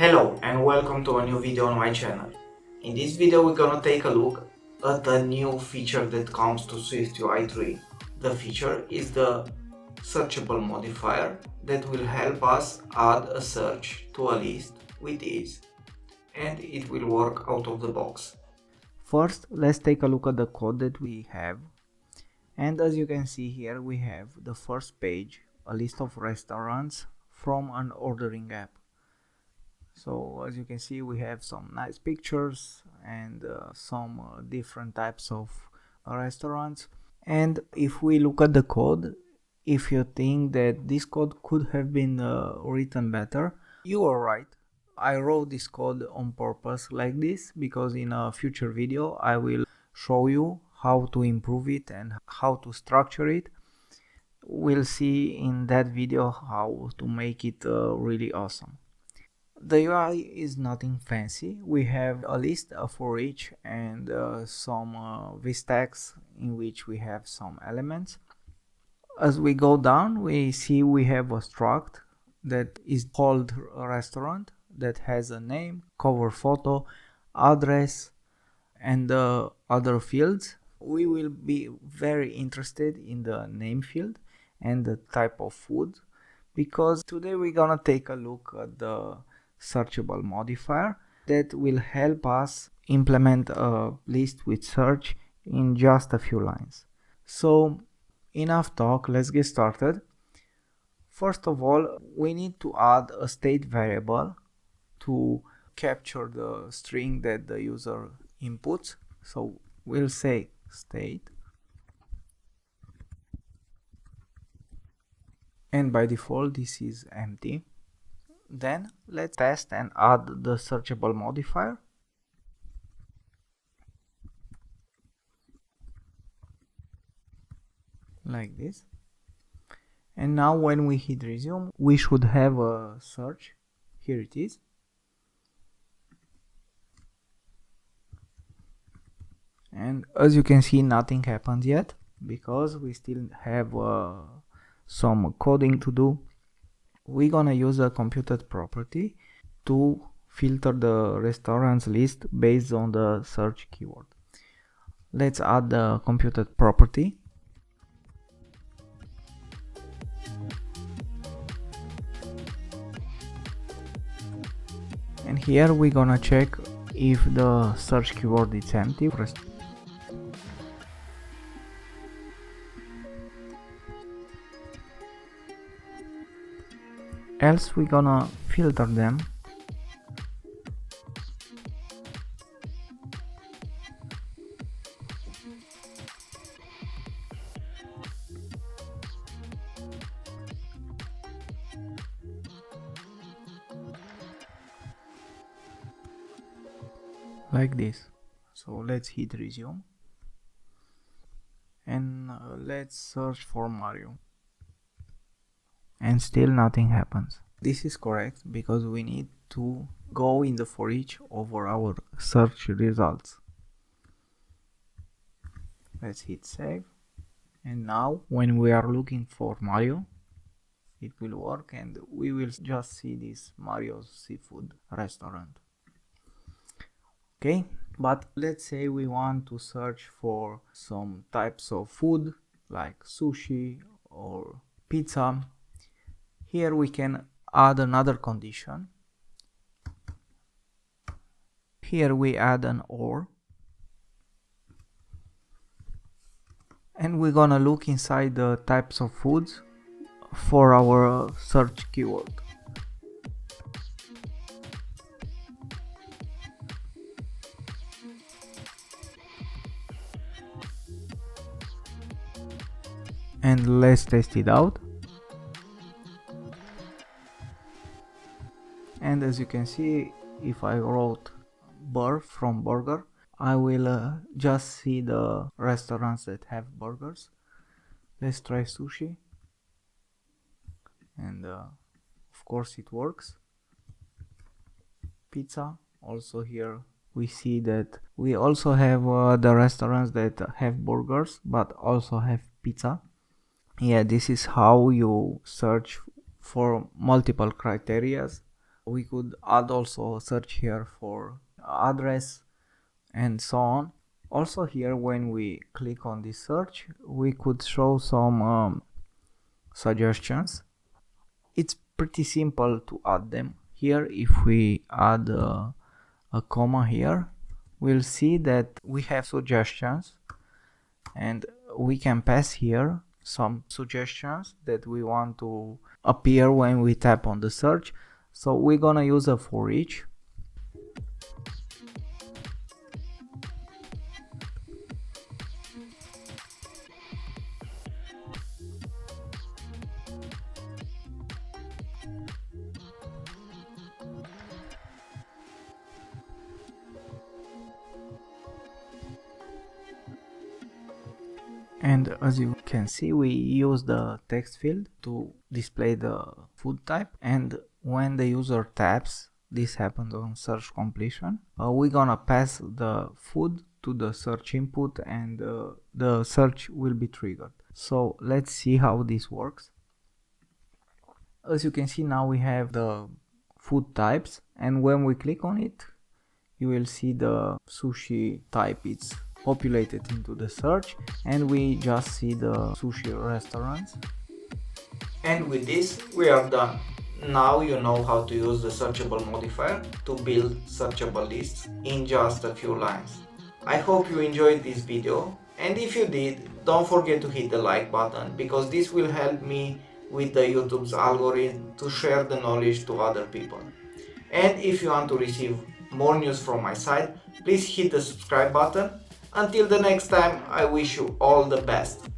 Hello and welcome to a new video on my channel. In this video we're gonna take a look at a new feature that comes to SwiftUI 3. The feature is the searchable modifier that will help us add a search to a list with ease, and it will work out of the box. First, let's take a look at the code that we have. And as you can see here, we have the first page, a list of restaurants from an ordering app. So as you can see, we have some nice pictures and some different types of restaurants. And if we look at the code, if you think that this code could have been written better, you are right. I wrote this code on purpose like this because in a future video I will show you how to improve it and how to structure it. We'll see in that video how to make it really awesome. The UI is nothing fancy. We have a list for each and some vstacks in which we have some elements. As we go down, we see we have a struct that is called restaurant that has a name, cover photo, address, and other fields. We will be very interested in the name field and the type of food, because today we're gonna take a look at the searchable modifier that will help us implement a list with search in just a few lines. So enough talk, let's get started. First of all, we need to add a state variable to capture the string that the user inputs. So we'll say state, and by default this is empty. Then let's test and add the searchable modifier. Like this. And now when we hit resume, we should have a search. Here it is. And as you can see, nothing happened yet because we still have some coding to do. We're gonna use a computed property to filter the restaurants list based on the search keyword. Let's add the computed property. And here we're gonna check if the search keyword is empty. Else we're gonna filter them. Like this. So let's hit resume and let's search for Mario, and still nothing happens. This is correct because we need to go in the for each over our search results. Let's hit save, and now when we are looking for Mario, it will work and we will just see this Mario's seafood restaurant. Okay, but let's say we want to search for some types of food like sushi or pizza. Here we can add another condition. Here we add an OR, and we're gonna look inside the types of foods for our search keyword. And let's test it out. And as you can see, if I wrote burr from burger, I will just see the restaurants that have burgers. Let's try sushi, and of course it works. Pizza, also here we see that we also have the restaurants that have burgers but also have pizza. Yeah, this is how you search for multiple criterias We could add also a search here for address and so on. Also here, when we click on this search, we could show some suggestions. It's pretty simple to add them. Here, if we add a comma here, we'll see that we have suggestions, and we can pass here some suggestions that we want to appear when we tap on the search. So we're gonna use a for each. And as you can see, we use the text field to display the food type, and when the user taps, this happens on search completion, we're gonna pass the food to the search input, and the search will be triggered. So let's see how this works. As you can see, now we have the food types, and when we click on it, you will see the sushi type. It's populated into the search, and we just see the sushi restaurants. And with this we are done. Now you know how to use the searchable modifier to build searchable lists in just a few lines. I hope you enjoyed this video, and if you did, don't forget to hit the like button, because this will help me with the YouTube's algorithm to share the knowledge to other people. And if you want to receive more news from my side, please hit the subscribe button. Until the next time, I wish you all the best.